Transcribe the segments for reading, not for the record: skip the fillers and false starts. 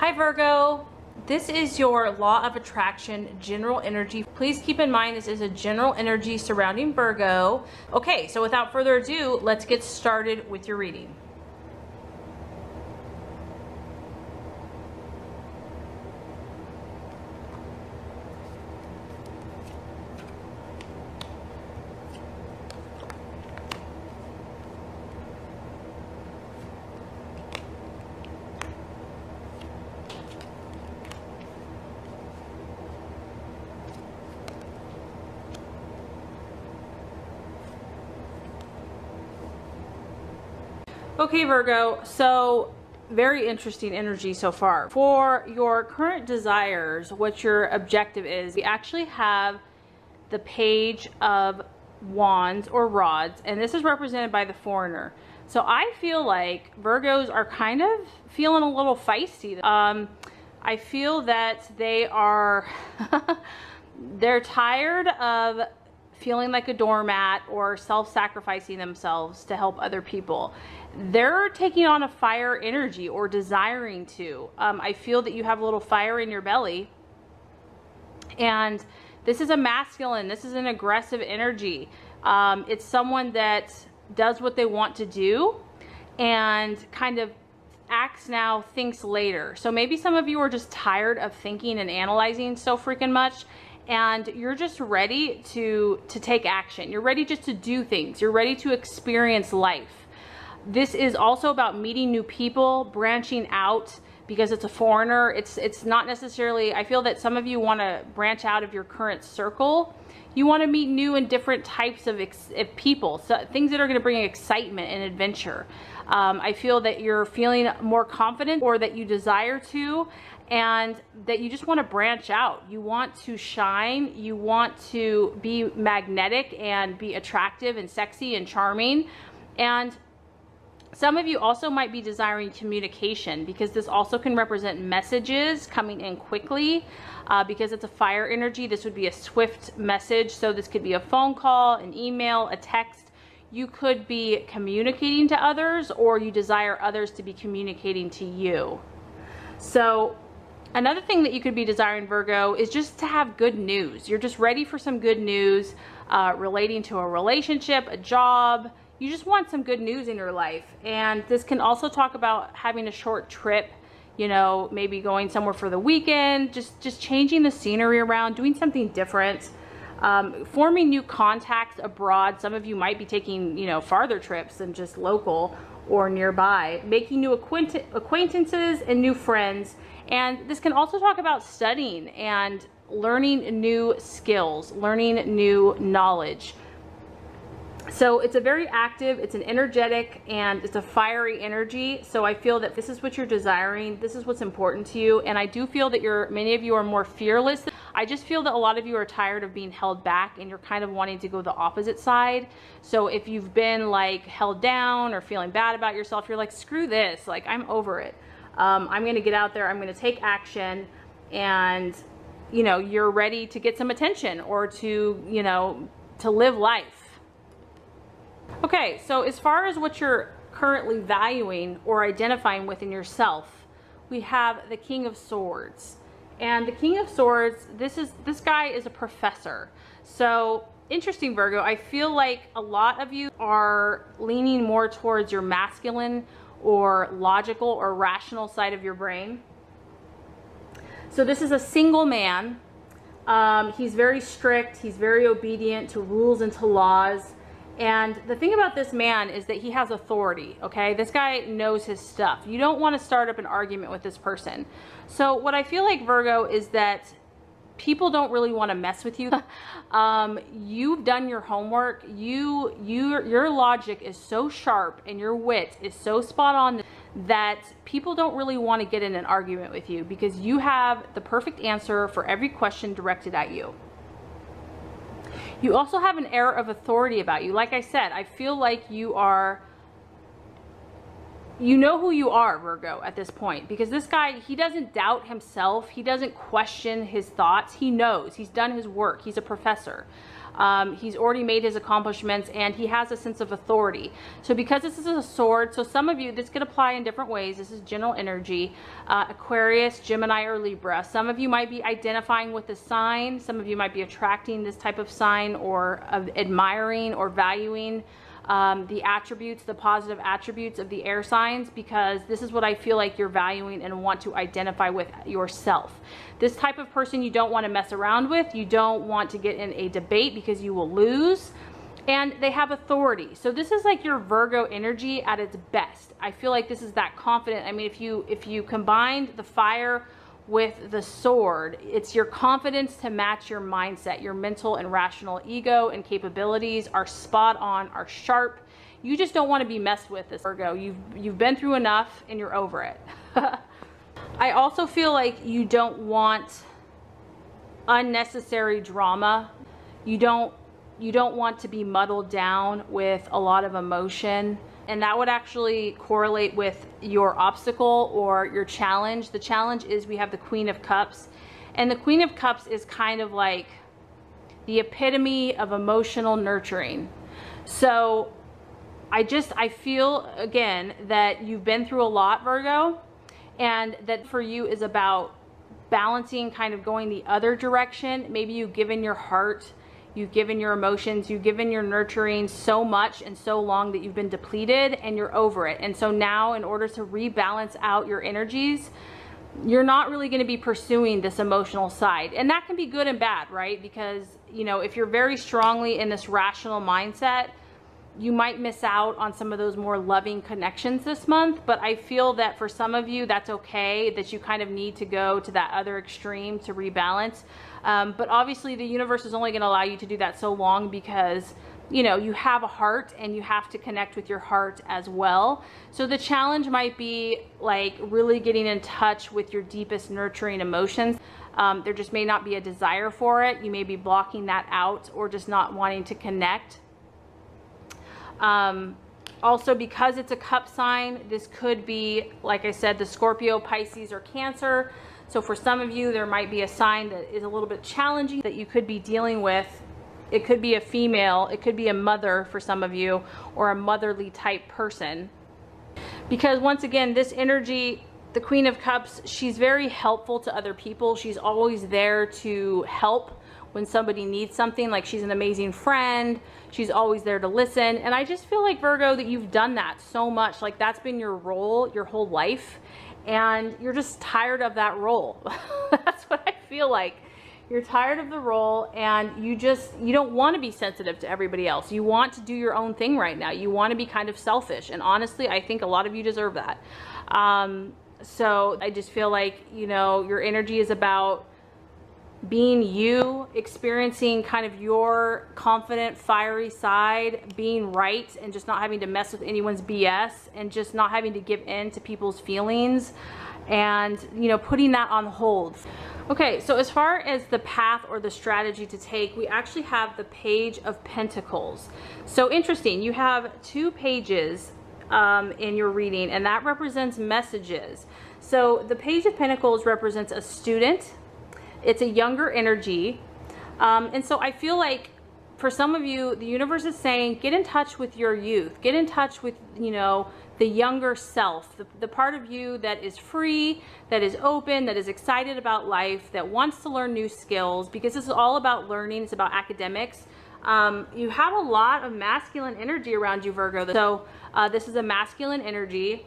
Hi Virgo, this is your law of attraction general energy. Please keep in mind this is a general energy surrounding Virgo. Okay, so without further ado, let's get started with your reading. Okay Virgo, so very interesting energy so far. For your current desires, what your objective is, we actually have the Page of Wands or Rods, and this is represented by the Foreigner. So I feel like Virgos are kind of feeling a little feisty. I feel that they are, they're tired of feeling like a doormat or self-sacrificing themselves to help other people. They're taking on a fire energy or desiring to. I feel that you have a little fire in your belly, and this is a masculine, this is an aggressive energy. It's someone that does what they want to do and kind of acts now, thinks later. So maybe some of you are just tired of thinking and analyzing so freaking much, and you're just ready to take action. You're ready just to do things. You're ready to experience life. This is also about meeting new people, branching out, because it's a foreigner. It's not necessarily, I feel that some of you want to branch out of your current circle. You want to meet new and different types of people, so things that are going to bring excitement and adventure. I feel that you're feeling more confident, or that you desire to, and that you just want to branch out. You want to shine. You want to be magnetic and be attractive and sexy and charming. And some of you also might be desiring communication, because this also can represent messages coming in quickly. Because it's a fire energy, this would be a swift message. So this could be a phone call, an email, a text. You could be communicating to others, or you desire others to be communicating to you. So another thing that you could be desiring, Virgo, is just to have good news. You're just ready for some good news relating to a relationship, a job. You just want some good news in your life. And this can also talk about having a short trip, you know, maybe going somewhere for the weekend, just changing the scenery around, doing something different, forming new contacts abroad. Some of you might be taking, you know, farther trips than just local or nearby, making new acquaintances and new friends. And this can also talk about studying and learning new skills, learning new knowledge. So it's a very active, it's an energetic, and it's a fiery energy. So I feel that this is what you're desiring. This is what's important to you. And I do feel that many of you are more fearless. I just feel that a lot of you are tired of being held back, and you're kind of wanting to go the opposite side. So if you've been like held down or feeling bad about yourself, you're like, screw this, like I'm over it. I'm going to get out there, I'm going to take action, and you know, you're ready to get some attention, or to, you know, to live life. Okay, so as far as what you're currently valuing or identifying within yourself, we have the King of Swords. And the King of Swords, this guy is a professor. So interesting, Virgo. I feel like a lot of you are leaning more towards your masculine or logical or rational side of your brain. So this is a single man. He's very strict. He's very obedient to rules and to laws. And the thing about this man is that he has authority, okay? This guy knows his stuff. You don't want to start up an argument with this person. So what I feel like, Virgo, is that people don't really want to mess with you. You've done your homework. Your logic is so sharp and your wit is so spot on that people don't really want to get in an argument with you, because you have the perfect answer for every question directed at you. You also have an air of authority about you. Like I said, I feel like you know who you are, Virgo, at this point, because this guy, he doesn't doubt himself. He doesn't question his thoughts. He knows. He's done his work. He's a professor. He's already made his accomplishments, and he has a sense of authority. So because this is a sword, so some of you, this could apply in different ways. This is general energy. Aquarius, Gemini, or Libra. Some of you might be identifying with the sign. Some of you might be attracting this type of sign, or admiring or valuing the attributes, the positive attributes of the air signs, because this is what I feel like you're valuing and want to identify with yourself. This type of person you don't want to mess around with. You don't want to get in a debate because you will lose. And they have authority. So this is like your Virgo energy at its best. I feel like this is that confident. I mean, if you combined the fire with the sword, it's your confidence to match your mindset. Your mental and rational ego and capabilities are spot on, are sharp. You just don't want to be messed with, this Virgo. You've been through enough and you're over it. I also feel like you don't want unnecessary drama. You don't want to be muddled down with a lot of emotion. And that would actually correlate with your obstacle or your challenge. The challenge is, we have the Queen of Cups. And the Queen of Cups is kind of like the epitome of emotional nurturing. So I feel, again, that you've been through a lot, Virgo. And that for you is about balancing, kind of going the other direction. Maybe you've given your heart, you've given your emotions, you've given your nurturing so much and so long that you've been depleted and you're over it. And so now, in order to rebalance out your energies, you're not really going to be pursuing this emotional side. And that can be good and bad, right? Because, you know, if you're very strongly in this rational mindset, you might miss out on some of those more loving connections this month. But I feel that for some of you, that's okay, that you kind of need to go to that other extreme to rebalance. But obviously the universe is only going to allow you to do that so long, because, you know, you have a heart and you have to connect with your heart as well. So the challenge might be like really getting in touch with your deepest nurturing emotions. There just may not be a desire for it. You may be blocking that out, or just not wanting to connect. Also, because it's a cup sign, this could be, like I said, the Scorpio, Pisces, or Cancer. So for some of you, there might be a sign that is a little bit challenging that you could be dealing with. It could be a female, it could be a mother for some of you, or a motherly type person. Because once again, this energy, the Queen of Cups, she's very helpful to other people. She's always there to help when somebody needs something. Like, she's an amazing friend. She's always there to listen. And I just feel like, Virgo, that you've done that so much. Like, that's been your role your whole life. And you're just tired of that role. That's what I feel like. You're tired of the role, and you don't want to be sensitive to everybody else. You want to do your own thing right now. You want to be kind of selfish. And honestly, I think a lot of you deserve that. So I just feel like, you know, your energy is about being you, experiencing kind of your confident, fiery side, being right, and just not having to mess with anyone's BS, and just not having to give in to people's feelings, and, you know, putting that on hold. Okay, so as far as the path or the strategy to take, we actually have the Page of Pentacles. So interesting, you have 2 pages in your reading, and that represents messages. So the Page of Pentacles represents a student. It's a younger energy. And so I feel like for some of you, the universe is saying, get in touch with your youth. Get in touch with, you know, the younger self, the part of you that is free, that is open, that is excited about life, that wants to learn new skills, because this is all about learning. It's about academics. You have a lot of masculine energy around you, Virgo. So this is a masculine energy.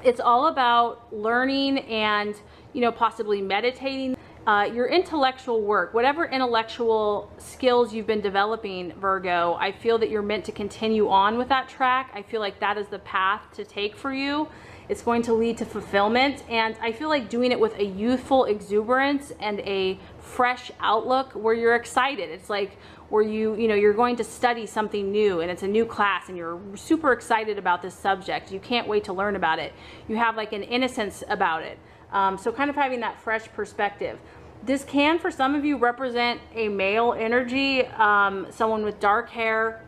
It's all about learning and, you know, possibly meditating. Your intellectual work, whatever intellectual skills you've been developing, Virgo, I feel that you're meant to continue on with that track. I feel like that is the path to take for you. It's going to lead to fulfillment, and I feel like doing it with a youthful exuberance and a fresh outlook where you're excited. It's like where you're going to study something new, and it's a new class, and you're super excited about this subject. You can't wait to learn about it. You have like an innocence about it. So kind of having that fresh perspective. This can, for some of you, represent a male energy, someone with dark hair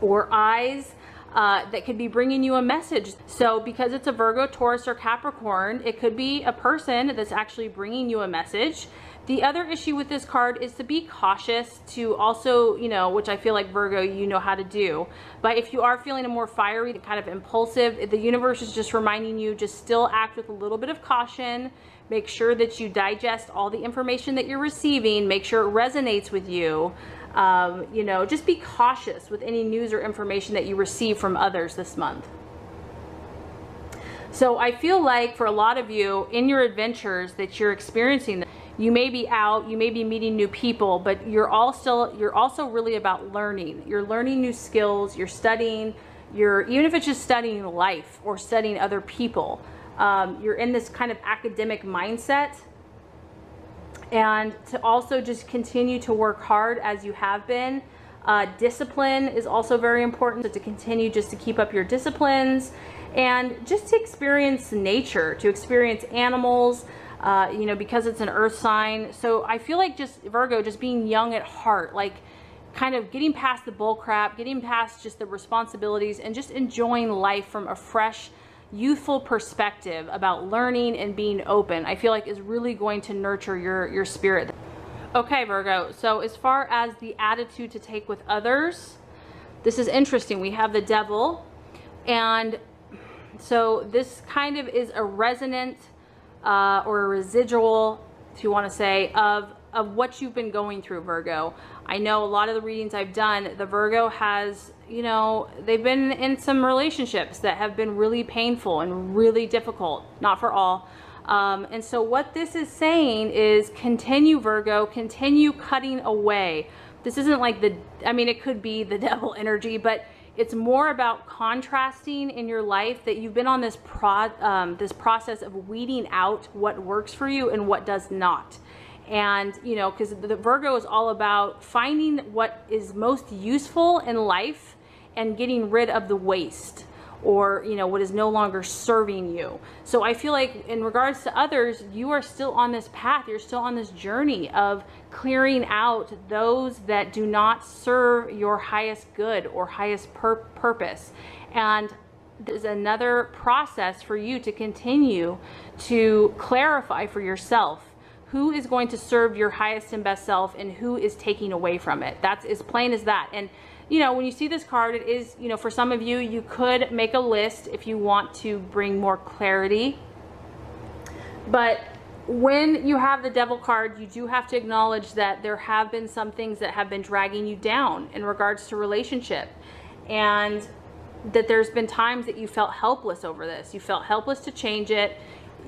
or eyes that could be bringing you a message. So because it's a Virgo, Taurus, or Capricorn, it could be a person that's actually bringing you a message. The other issue with this card is to be cautious, to also, you know, which I feel like Virgo, you know how to do. But if you are feeling a more fiery, kind of impulsive, the universe is just reminding you, just still act with a little bit of caution. Make sure that you digest all the information that you're receiving. Make sure it resonates with you. You know, just be cautious with any news or information that you receive from others this month. So I feel like for a lot of you in your adventures that you're experiencing, you may be out, you may be meeting new people, but you're also really about learning. You're learning new skills, you're studying, even if it's just studying life or studying other people, you're in this kind of academic mindset. And to also just continue to work hard as you have been. Discipline is also very important, so to continue just to keep up your disciplines and just to experience nature, to experience animals, you know, because it's an earth sign. So I feel like just Virgo, just being young at heart, like kind of getting past the bull crap, getting past just the responsibilities and just enjoying life from a fresh, youthful perspective about learning and being open, I feel like is really going to nurture your spirit. Okay, Virgo, so as far as the attitude to take with others, this is interesting. We have the devil, and so this kind of is a resonant or a residual, if you want to say, of what you've been going through, Virgo. I know a lot of the readings I've done, the Virgo has, you know, they've been in some relationships that have been really painful and really difficult, not for all. And so what this is saying is continue, Virgo, continue cutting away. This isn't like I mean, it could be the devil energy, but it's more about contrasting in your life, that you've been on this process of weeding out what works for you and what does not. And, you know, because the Virgo is all about finding what is most useful in life and getting rid of the waste, or, you know, what is no longer serving you. So I feel like in regards to others, you are still on this path. You're still on this journey of clearing out those that do not serve your highest good or highest purpose. And there's another process for you to continue to clarify for yourself who is going to serve your highest and best self and who is taking away from it. That's as plain as that. And you know, when you see this card, it is, you know, for some of you, you could make a list if you want to bring more clarity. But when you have the devil card, you do have to acknowledge that there have been some things that have been dragging you down in regards to relationship. And that there's been times that you felt helpless over this. You felt helpless to change it.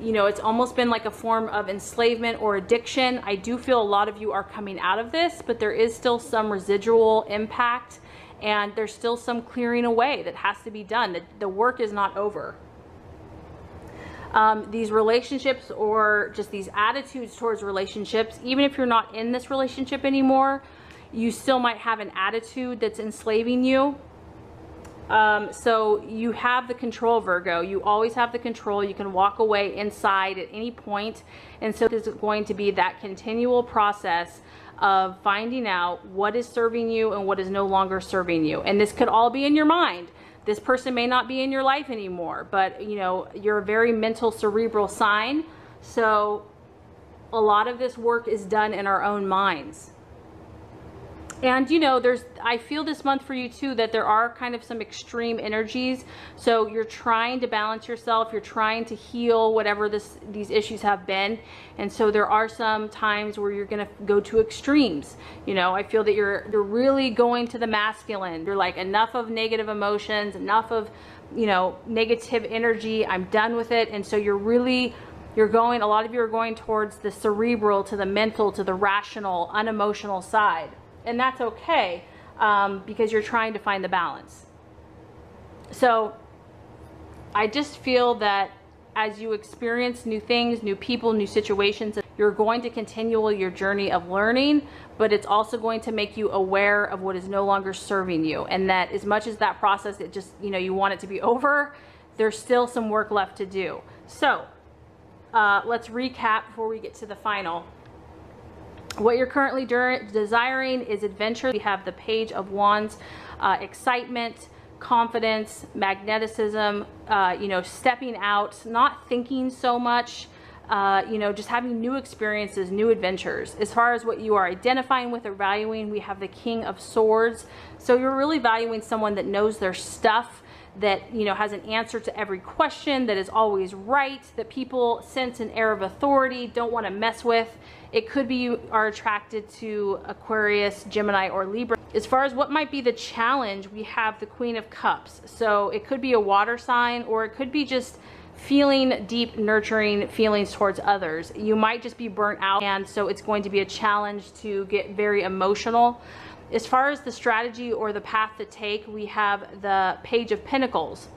You know, it's almost been like a form of enslavement or addiction. I do feel a lot of you are coming out of this, but there is still some residual impact. And there's still some clearing away that has to be done. The work is not over. These relationships, or just these attitudes towards relationships, even if you're not in this relationship anymore, you still might have an attitude that's enslaving you. So you have the control, Virgo. You always have the control. You can walk away inside at any point. And so there's going to be that continual process of finding out what is serving you and what is no longer serving you. And this could all be in your mind. This person may not be in your life anymore, but you know, you're a very mental, cerebral sign. So a lot of this work is done in our own minds. And you know, I feel this month for you too that there are kind of some extreme energies. So you're trying to balance yourself, you're trying to heal whatever these issues have been. And so there are some times where you're gonna go to extremes. You know, I feel that you're really going to the masculine. You're like, enough of negative emotions, enough of, you know, negative energy, I'm done with it. And so you're going, a lot of you are going towards the cerebral, to the mental, to the rational, unemotional side. And that's okay, because you're trying to find the balance. So I just feel that as you experience new things, new people, new situations, you're going to continue your journey of learning, but it's also going to make you aware of what is no longer serving you. And that as much as that process, it just, you know, you want it to be over, there's still some work left to do. So let's recap before we get to the final. What you're currently desiring is adventure. We have the Page of Wands, excitement, confidence, magnetism, you know, stepping out, not thinking so much, you know, just having new experiences, new adventures. As far as what you are identifying with or valuing, we have the King of Swords. So you're really valuing someone that knows their stuff, that, you know, has an answer to every question, that is always right, that people sense an air of authority, don't want to mess with. It could be you are attracted to Aquarius, Gemini, or Libra. As far as what might be the challenge, we have the Queen of Cups. So it could be a water sign, or it could be just feeling deep, nurturing feelings towards others. You might just be burnt out, and so it's going to be a challenge to get very emotional. As far as the strategy or the path to take, we have the Page of Pentacles.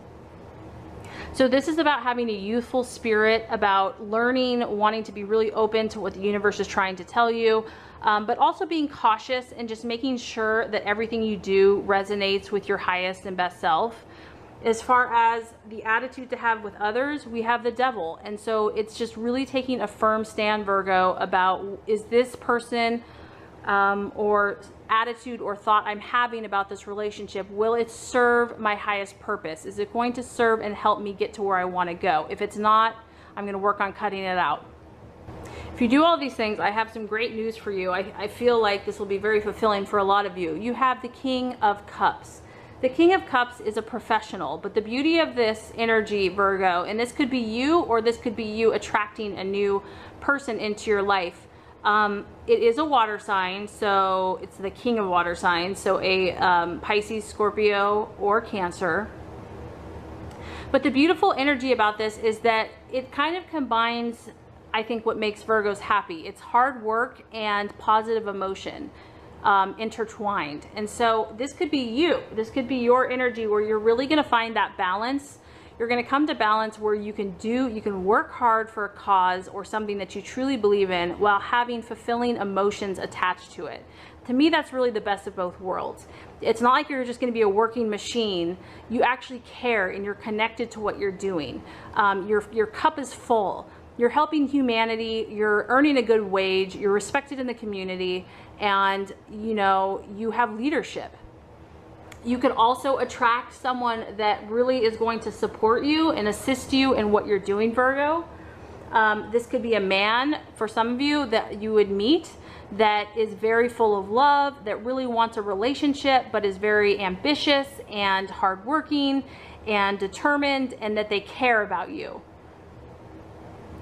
So this is about having a youthful spirit, about learning, wanting to be really open to what the universe is trying to tell you, but also being cautious and just making sure that everything you do resonates with your highest and best self. As far as the attitude to have with others, we have the Devil. And so it's just really taking a firm stand, Virgo, about, is this person or attitude or thought I'm having about this relationship, will it serve my highest purpose? Is it going to serve and help me get to where I want to go? If it's not, I'm going to work on cutting it out. If you do all these things, I have some great news for you. I feel like this will be very fulfilling for a lot of you. You have the King of Cups. The King of Cups is a professional, but the beauty of this energy, Virgo, and this could be you, or this could be you attracting a new person into your life. It is a water sign, so it's the King of water signs, so a Pisces, Scorpio, or Cancer. But the beautiful energy about this is that it kind of combines, I think, what makes Virgos happy. It's hard work and positive emotion intertwined. And so this could be you. This could be your energy where you're really going to find that balance. You're going to come to balance where you can work hard for a cause or something that you truly believe in while having fulfilling emotions attached to it. To me, that's really the best of both worlds. It's not like you're just going to be a working machine. You actually care and you're connected to what you're doing. Your cup is full. You're helping humanity. You're earning a good wage. You're respected in the community, and you know, you have leadership. You could also attract someone that really is going to support you and assist you in what you're doing, Virgo. This could be a man for some of you that you would meet that is very full of love, that really wants a relationship, but is very ambitious and hardworking and determined, and that they care about you.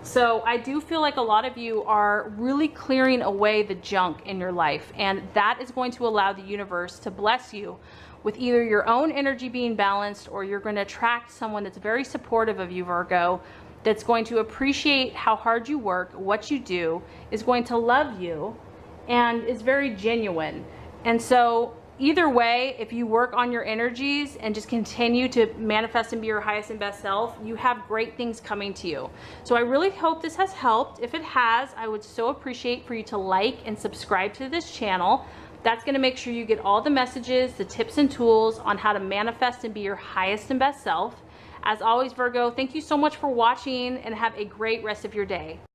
So I do feel like a lot of you are really clearing away the junk in your life, and that is going to allow the universe to bless you with either your own energy being balanced, or you're going to attract someone that's very supportive of you, Virgo, that's going to appreciate how hard you work, what you do, is going to love you, and is very genuine. And so either way, if you work on your energies and just continue to manifest and be your highest and best self, you have great things coming to you. So I really hope this has helped. If it has, I would so appreciate for you to like and subscribe to this channel. That's going to make sure you get all the messages, the tips and tools on how to manifest and be your highest and best self. As always, Virgo, thank you so much for watching, and have a great rest of your day.